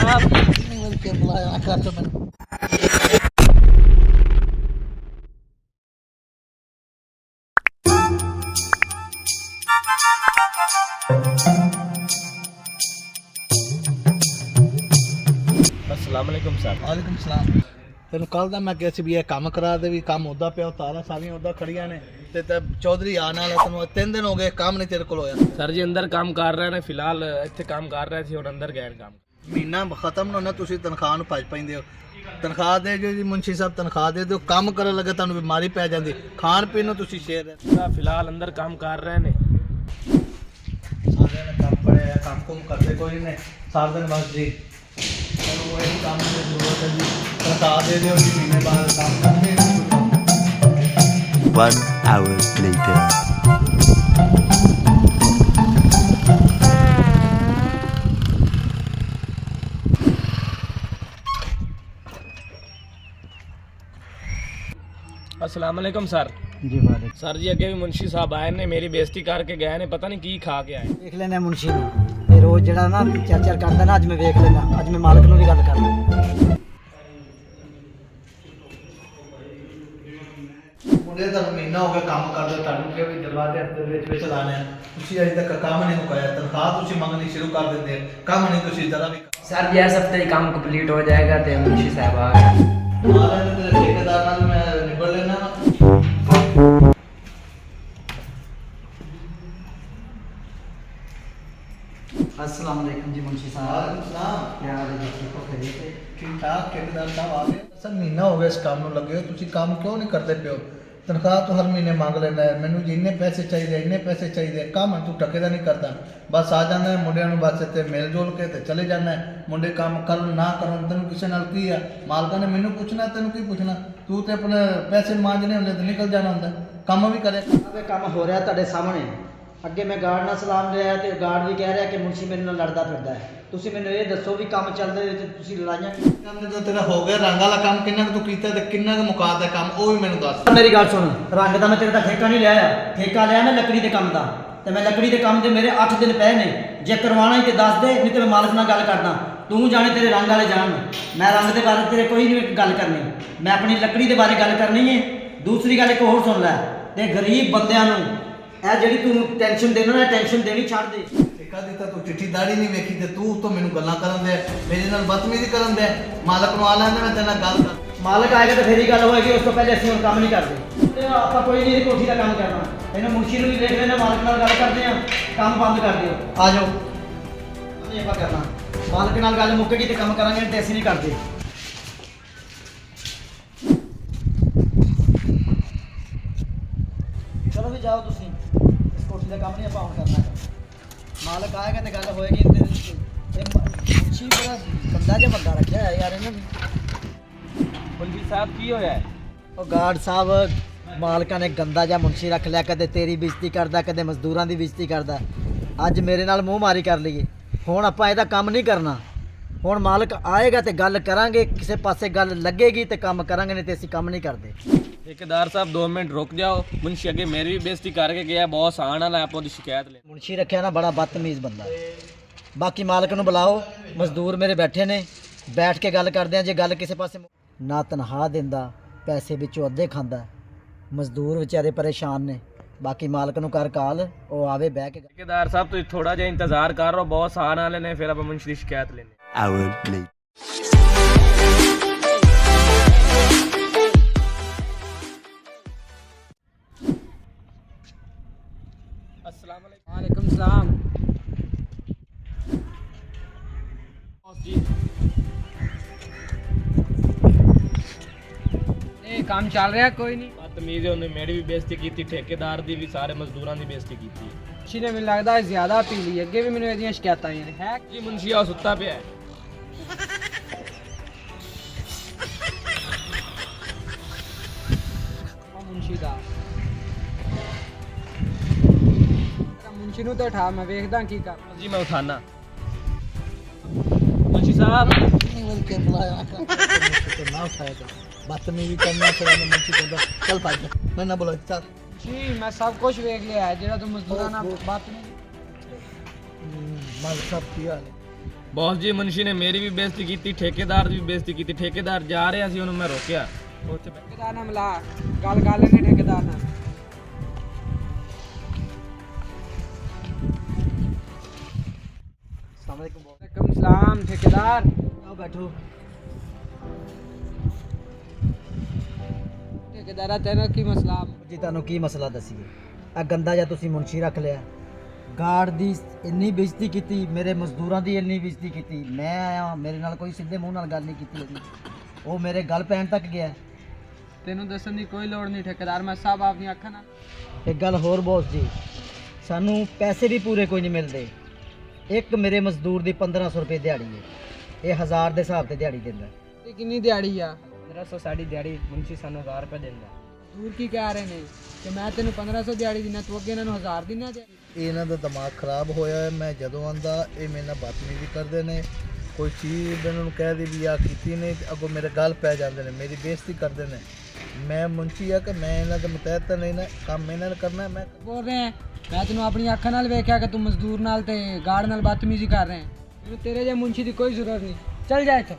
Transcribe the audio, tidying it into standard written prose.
साहब मिल के बुलाया कर तो मैंने अस्सलाम वालेकुम सर। वालेकुम सलाम। तेन कल का मैं किहा सी भी काम करा दे भी काम उदा पिया तारा सारियां उदा खड़ियां ने ते चौधरी आने वाला तेन 3 दिन हो गए काम नहीं तेरे को होया। सर जी अंदर काम कर रहे ने फिलहाल ਇੱਥੇ काम कर रहे थे और अंदर गए काम। ਮਹੀਨਾ ਖਤਮ ਨਾ ਹੋਣਾ ਤੁਸੀਂ ਤਨਖਾਹ ਨੂੰ ਭੱਜ ਪੈਂਦੇ ਹੋ। ਤਨਖਾਹ ਦੇ ਜੋ ਜੀ ਮੁੰਸ਼ੀ ਸਾਹਿਬ ਤਨਖਾਹ ਦੇ ਦਿਓ ਕੰਮ ਕਰਨ ਲੱਗੇ ਤੁਹਾਨੂੰ ਬਿਮਾਰੀ ਪੈ ਜਾਂਦੀ ਖਾਣ ਪੀਣ ਨੂੰ ਤੁਸੀਂ ਸ਼ੇਰ फिलहाल अंदर काम कर रहे ने। ਸਾਰਿਆਂ ਨੇ ਕੰਮ ਪੜਿਆ ਕੰਮ ਕੁਮ ਕਰਦੇ ਕੋਈ ਨਹੀਂ ਸਾਰਾ ਦਿਨ ਬਸ ਜੀ ਚਲੋ ਇਹ ਕੰਮ ਦੀ ਜ਼ਰੂਰਤ ਹੈ ਜੀ ਤਨਖਾਹ ਦੇ ਦਿਓ ਜੀ ਮਹੀਨੇ ਬਾਅਦ ਕੰਮ ਕਰਦੇ 1 hour later. अस्सलाम वालेकुम सर। जी वाले सर जी अगे भी मुंशी साहब आए ने मेरी बेइज्जती करके गए ने पता नहीं की खा के आए। देख लेना मुंशी ਨੂੰ ਇਹ ਰੋਜ਼ ਜਿਹੜਾ ਨਾ ਚਰਚਾ ਕਰਦਾ ਨਾ ਅੱਜ ਮੈਂ ਵੇਖ ਲੈਣਾ ਅੱਜ ਮੈਂ ਮਾਲਕ ਨੂੰ ਵੀ ਗੱਲ ਕਰ ਲਾਂ ਮੁੰਡੇ ਤੁਹਾਨੂੰ ਮਹੀਨਾ ਹੋ ਗਿਆ ਕੰਮ ਕਰਦੇ ਤੁਹਾਨੂੰ ਕਿ ਵੀ ਦਰਵਾਜ਼ੇ ਹੱਥ ਦੇ ਵਿੱਚ ਲਾਣੇ ਤੁਸੀਂ ਅਜੇ ਤੱਕ ਕੰਮ ਨਹੀਂ ਮੁਕਾਇਆ ਤਨਖਾਹ ਤੁਸੀਂ ਮੰਗਣੀ ਸ਼ੁਰੂ ਕਰ ਦਿੰਦੇ ਕੰਮ ਨਹੀਂ ਤੁਸੀਂ ਜ਼ਰਾ ਵੀ सर जी इस हफ्ते ही काम कंप्लीट हो जाएगा तो मुंशी साहब आ गए। ਮਾਰੇ ਨੇ ਤੇਰੇ ਠੇਕੇਦਾਰ ਨਾਲ ਮੈਂ ਨਿਬੜ ਲੈਣਾ अस्सलाम वालेकुम जी मुंशी साहब ਸਲਾਮ क्या हाल है जी ठीक हो खैरियत है ਠੀਕ ਠਾਕ ਠੇਕੇਦਾਰ ਸਾਹਿਬ ਆ ਗਏ ਸਰ ਮਹੀਨਾ ਹੋ ਗਿਆ ਇਸ ਕੰਮ ਨੂੰ ਲੱਗੇ ਹੋ ਤੁਸੀਂ ਕੰਮ ਕਿਉਂ ਨਹੀਂ ਕਰਦੇ ਪਿਓ ਤਨਖਾਹ ਤੂੰ ਹਰ ਮਹੀਨੇ ਮੰਗ ਲੈਂਦਾ ਹੈ ਮੈਨੂੰ ਜੀ ਇੰਨੇ ਪੈਸੇ ਚਾਹੀਦੇ ਇੰਨੇ ਪੈਸੇ ਚਾਹੀਦੇ ਕੰਮ ਤੂੰ ਟਕੇ ਦਾ ਨਹੀਂ ਕਰਦਾ ਬਸ ਆ ਜਾਂਦਾ ਹੈ ਮੁੰਡਿਆਂ ਨੂੰ ਬਸ ਇੱਥੇ ਮਿਲ ਜੁਲ ਕੇ ਤੇ ਚਲੇ ਜਾਂਦਾ ਹੈ ਮੁੰਡੇ ਕੰਮ ਕਰਨ ਨਾ ਕਰਨ ਤੈਨੂੰ ਕਿਸੇ ਨਾਲ ਕੀ ਆ ਮਾਲਕਾਂ ਨੇ ਮੈਨੂੰ ਪੁੱਛਣਾ ਤੈਨੂੰ ਕੀ ਪੁੱਛਣਾ ਤੂੰ ਤੇ ਆਪਣੇ ਪੈਸੇ ਮਾਂਜਣੇ ਹੁੰਦੇ ਤੇ ਨਿਕਲ ਜਾਣਾ ਹੁੰਦਾ ਕੰਮ ਵੀ ਕਰੇ ਅਬੇ ਕੰਮ ਹੋ ਰਿਹਾ ਤੁਹਾਡੇ ਸਾਹਮਣੇ ਅੱਗੇ ਮੈਂ ਗਾਰਡ ਨਾਲ ਸਲਾਮ ਲਿਆ ਤੇ ਗਾਰਡ ਵੀ ਕਹਿ ਰਿਹਾ ਕਿ ਮੁੰਸ਼ੀ ਮੇਰੇ ਨਾਲ ਲੜਦਾ ਫਿਰਦਾ ਹੈ ਤੁਸੀਂ ਮੈਨੂੰ ਇਹ ਦੱਸੋ ਵੀ ਕੰਮ ਚੱਲਦੇ ਵਿੱਚ ਤੁਸੀਂ ਲੜਾਈਆਂ ਕੰਮ ਜਦੋਂ ਤੇਰਾ ਹੋ ਗਿਆ ਰੰਗ ਵਾਲਾ ਕੰਮ ਕਿੰਨਾ ਕੁ ਤੂੰ ਕੀਤਾ ਤੇ ਕਿੰਨਾ ਕੁ ਮੁਕਾਤਾ ਕੰਮ ਉਹ ਵੀ ਮੈਨੂੰ ਦੱਸ ਮੇਰੀ ਗੱਲ ਸੁਣ ਰੰਗ ਦਾ ਮੈਂ ਤੇਰੇ ਦਾ ਠੇਕਾ ਨਹੀਂ ਲਿਆ ਠੇਕਾ ਲਿਆ ਮੈਂ ਲੱਕੜੀ ਦੇ ਕੰਮ ਦਾ ਤੇ ਮੈਂ ਲੱਕੜੀ ਦੇ ਕੰਮ ਦੇ ਮੇਰੇ 8 ਦਿਨ ਪਏ ਨੇ ਜੇ ਕਰਵਾਉਣਾ ਹੀ ਤੇ ਦੱਸ ਦੇ ਨਹੀਂ ਤੇ ਮੈਂ ਮਾਲਕ ਨਾਲ ਗੱਲ ਕਰਦਾ ਤੂੰ ਜਾਣੇ ਤੇਰੇ ਰੰਗ ਵਾਲੇ ਜਾਣ ਮੈਂ ਰੰਗ ਦੇ ਬਾਰੇ ਤੇਰੇ ਕੋਈ ਨਹੀਂ ਗੱਲ ਕਰਨੀ ਮੈਂ ਆਪਣੀ ਲੱਕੜੀ ਦੇ ਬਾਰੇ ਗੱਲ ਕਰਨੀ ਹੈ ਦੂਸਰੀ ਗੱਲ ਇੱਕ ਹੋਰ ਸੁਣ ਲੈ ਤੇ ਗਰੀਬ ਬੰਦਿਆਂ ਨੂੰ ਇਹ ਜਿਹੜੀ ਤੂੰ ਟੈਨਸ਼ਨ ਦੇਣਾ ਨਾ ਟੈਨਸ਼ਨ ਦੇਣੀ ਛੱਡ ਦੇ ਠੇਕਾ ਦਿੱਤਾ ਤੂੰ ਚਿੱਠੀ ਦਾੜੀ ਨਹੀਂ ਵੇਖੀ ਤੇ ਤੂੰ ਤੋਂ ਮੈਨੂੰ ਗੱਲਾਂ ਕਰਨ ਦੇ ਮੇਰੇ ਨਾਲ ਬਦਤਮੀਜ਼ੀ ਕਰਨ ਦੇ ਮਾਲਕ ਨੂੰ ਆ ਲੈਂਦੇ ਮੈਂ ਤੇਰੇ ਨਾਲ ਗੱਲ ਕਰ ਮਾਲਕ ਆਏਗਾ ਤਾਂ ਫੇਰ ਹੀ ਗੱਲ ਹੋਏਗੀ ਉਸ ਤੋਂ ਪਹਿਲੇ ਅਸੀਂ ਹੁਣ ਕੰਮ ਨਹੀਂ ਕਰਦੇ ਤੇ ਆਪਾਂ ਕੋਈ ਨਹੀਂ ਕੋਠੀ ਦਾ ਕੰਮ ਕਰਨਾ ਇਹਨੂੰ ਮੁਨਸ਼ੀ ਨੂੰ ਵੀ ਦੇਖ ਲੈਣਾ ਮਾਲਕ ਨਾਲ ਗੱਲ ਕਰਦੇ ਆ ਕੰਮ ਬੰਦ ਕਰ ਦਿਓ ਆ ਜਾਓ ਨਹੀਂ ਆਪਾਂ ਕਰਨਾ ਮਾਲਕ ਨਾਲ ਗੱਲ ਮੁੱਕੇਗੀ ਤੇ ਕੰਮ ਕਰਾਂਗੇ ਤੇ ਅਸੀਂ ਨਹੀਂ ਕਰਦੇ ਚਲੋ ਵੀ ਜਾਓ ਤੁਸੀਂ ਇਸ ਕੋਠੀ ਦਾ ਕੰਮ ਨਹੀਂ ਆਪਾਂ ਹੁਣ ਕਰਨਾ ਮਾਲਕ ਆਏਗਾ ਤੇ ਗੱਲ ਹੋਏਗੀ ਤੇ ਮੁਨਸ਼ੀ ਬੜਾ ਗੰਦਾ ਜਿਹਾ ਬੰਦਾ ਰੱਖਿਆ ਹੈ ਯਾਰ ਇਹਨੇ मुंशी साहब की होया है? ਉਹ ਗਾਰਡ ਸਾਹਿਬ ਮਾਲਕਾਂ ਨੇ ਗੰਦਾ ਜਿਹਾ ਮੁਨਸ਼ੀ ਰੱਖ ਲਿਆ ਕਦੇ ਤੇਰੀ ਬੇਇੱਜ਼ਤੀ ਕਰਦਾ ਕਦੇ ਮਜ਼ਦੂਰਾਂ ਦੀ ਬੇਇੱਜ਼ਤੀ ਕਰਦਾ ਅੱਜ ਮੇਰੇ ਨਾਲ ਮੂੰਹ ਮਾਰੀ ਕਰ ਲਈਏ ਹੁਣ ਆਪਾਂ ਇਹਦਾ ਕੰਮ ਨਹੀਂ ਕਰਨਾ ਹੁਣ ਮਾਲਕ ਆਏਗਾ ਤੇ ਗੱਲ ਕਰਾਂਗੇ ਕਿਸੇ ਪਾਸੇ ਗੱਲ ਲੱਗੇਗੀ ਤੇ ਕੰਮ ਕਰਾਂਗੇ ਨਹੀਂ ਤੇ ਅਸੀਂ ਕੰਮ ਨਹੀਂ ਕਰਦੇ ठेकेदार साहब 2 मिनट रुक जाओ मुंशी अगे मेरी भी बेइज्जती करके गया बॉस आने वाला है आप ओदी शिकायत ले। ਮੁਨਸ਼ੀ ਰੱਖਿਆ ਨਾ ਬੜਾ ਬਦਤਮੀਜ਼ ਬੰਦਾ ਬਾਕੀ ਮਾਲਕ ਨੂੰ ਬੁਲਾਓ ਮਜ਼ਦੂਰ ਮੇਰੇ ਬੈਠੇ ਨੇ ਬੈਠ ਕੇ ਗੱਲ ਕਰਦੇ ਆ ਜੇ ਗੱਲ ਕਿਸੇ ਪਾਸੇ ਨਾ ਤਨਖਾਹ ਦਿੰਦਾ ਪੈਸੇ ਵਿੱਚੋਂ ਅੱਧੇ ਖਾਂਦਾ ਮਜ਼ਦੂਰ ਵਿਚਾਰੇ ਪਰੇਸ਼ਾਨ ਨੇ ਬਾਕੀ ਮਾਲਕ ਨੂੰ ਕਰ ਕਾਲ ਉਹ ਆਵੇ ਬਹਿ ਕੇ ठेकेदार साहब तुम थोड़ा जा इंतजार कर रहे हो बॉस आने वाले ने फिर आप मुंशी की शिकायत लेने। Hour later. अस्सलाम वालेकुम। वालेकुम सलाम। बॉस जी ये काम चल रहा कोई नहीं बदतमीज है उन्हें मेरी भी बेइज्जती की थी ठेकेदार दी भी सारे मजदूरों की बेइज्जती की थी। मुंशी ने मैंने लगता है ज्यादा पी ली अगे भी मैंने ਇਹਦੀਆਂ ਸ਼ਿਕਾਇਤਾਂ ਆਈਆਂ ਨੇ ਹੈ जी मुंशी आओ सुता पे है ਮੁੰਸ਼ੀ ਦਾ ਮੁੰਸ਼ੀ ਨੂੰ ਤਾਂ ਉਠਾ ਮੈਂ ਵੇਖਦਾ ਕੀ ਕਰ जी मैं उठाना मुंशी साहब मिल के बुलाया कर तो ना उठाया कर बदतमीजी करना फिर मुंशी कहता चल भाग मैं ना बोला चल ਜੀ ਮੈਂ ਸਭ ਕੁਝ ਵੇਖ ਲਿਆ ਹੈ ਜਿਹੜਾ ਤੂੰ ਮਜ਼ਦੂਰਾਂ ਨਾਲ ਬਾਤ ਨਹੀਂ मालिक साहब की हाल है ਬੌਸ ਜੀ ਮੁਨਸ਼ੀ ਨੇ ਮੇਰੀ ਵੀ ਬੇਇੱਜ਼ਤੀ ਕੀਤੀ, ਠੇਕੇਦਾਰ ਦੀ ਵੀ ਬੇਇੱਜ਼ਤੀ ਕੀਤੀ। ਠੇਕੇਦਾਰ ਜਾ ਰਿਹਾ ਸੀ, ਉਹਨੂੰ ਮੈਂ ਰੋਕਿਆ। ਉੱਥੇ ਠੇਕੇਦਾਰ ਨਾਲ ਮਿਲਾ ਗੱਲ ਕਰ ਲੈਣੇ ਠੇਕੇਦਾਰ ਨਾਲ। वालेकुम सलाम ठेकेदार। आओ बैठो। ठेकेदारा तेरा की मसला? ਜੀ ਤੁਹਾਨੂੰ ਕੀ ਮਸਲਾ ਦੱਸੀਏ? ਆ ਗੰਦਾ ਜਿਹਾ ਤੁਸੀਂ ਮੁਨਸ਼ੀ ਰੱਖ ਲਿਆ। ਗਾਰਡ ਦੀ ਇੰਨੀ ਬੇਇੱਜ਼ਤੀ ਕੀਤੀ, ਮੇਰੇ ਮਜ਼ਦੂਰਾਂ ਦੀ ਇੰਨੀ ਬੇਇੱਜ਼ਤੀ ਕੀਤੀ। ਮੈਂ ਆਇਆ, ਮੇਰੇ ਨਾਲ ਕੋਈ ਸਿੱਧੇ ਮੂੰਹ ਨਾਲ ਗੱਲ ਨਹੀਂ ਕੀਤੀ ਉਹਦੀ। ਉਹ ਮੇਰੇ ਗੱਲ ਪੈਣ ਤੱਕ ਗਿਆ। ਤੈਨੂੰ ਦੱਸਣ ਦੀ ਕੋਈ ਲੋੜ ਨਹੀਂ ਠੇਕੇਦਾਰ, ਮੈਂ ਸਭ ਆਪਣੀਆਂ ਅੱਖਾਂ ਨਾਲ। ਇੱਕ ਗੱਲ ਹੋਰ ਬੌਸ ਜੀ, ਸਾਨੂੰ ਪੈਸੇ ਵੀ ਪੂਰੇ ਕੋਈ ਨਹੀਂ ਮਿਲਦੇ। ਇੱਕ ਮੇਰੇ ਮਜ਼ਦੂਰ ਦੀ 1500 ਰੁਪਏ ਦਿਹਾੜੀ ਹੈ। ਇਹ 1000 ਦੇ ਹਿਸਾਬ ਤੇ ਦਿਹਾੜੀ ਦਿੰਦਾ। ਤੇ ਕਿੰਨੀ ਦਿਹਾੜੀ ਆ? 1500 ਸਾਡੀ ਦਿਹਾੜੀ, ਮੁਨਸ਼ੀ ਸਾਨੂੰ 1000 ਰੁਪਏ ਦਿੰਦਾ। ਦੂਰ ਕੀ ਕਹਿ ਰਹੇ ਨੇ ਕਿ ਮੈਂ ਤੈਨੂੰ 1500 ਦਿਹਾੜੀ ਦਿਨਾ, ਤੂੰ ਅੱਗੇ ਇਹਨਾਂ ਨੂੰ 1000 ਦਿਨਾ ਦਿਹਾੜੀ? ਇਹਨਾਂ ਦਾ ਦਿਮਾਗ ਖਰਾਬ ਹੋਇਆ ਹੈ। ਮੈਂ ਜਦੋਂ ਆਂਦਾ ਇਹ ਮੇਰੇ ਨਾਲ ਬਦਤਮੀਜ਼ੀ ਕਰਦੇ ਨੇ। ਕੋਈ ਚੀਜ਼ ਇਹਨਾਂ ਨੂੰ ਕਹਿ ਦੀ ਵੀ ਆ ਕੀਤੀ ਨਹੀਂ ਤੇ ਅੱਗੋਂ ਮੇਰੇ ਗੱਲ ਪੈ ਜਾਂਦੇ ਨੇ, ਮੇਰੀ ਬੇਇੱਜ਼ਤੀ ਕਰਦੇ ਨੇ। ਮੈਂ ਮੁਨਸ਼ੀ ਆ ਕਿ ਮੈਂ ਇਹਨਾਂ ਦੇ ਮੁਤਹਿਦ ਤਾਂ ਨਹੀਂ ਨਾ, ਕੰਮ ਇਹਨਾਂ ਨੇ ਕਰਨਾ। ਮੈਂ ਬੋਲ ਰਹੇ ਹੈ ਮੈਂ ਤੈਨੂੰ ਆਪਣੀ ਅੱਖਾਂ ਨਾਲ ਵੇਖਿਆ ਕਿ ਤੂੰ ਮਜ਼ਦੂਰ ਨਾਲ ਤੇ ਗਾਰਡ ਨਾਲ ਬਦਤਮੀਜ਼ੀ ਕਰ ਰਹੇ ਹੈ। ਤੇਰੇ ਜੇ ਮੁਨਸ਼ੀ ਦੀ ਕੋਈ ਜ਼ਰੂਰਤ ਨਹੀਂ, ਚੱਲ ਜਾ ਇੱਥੋਂ।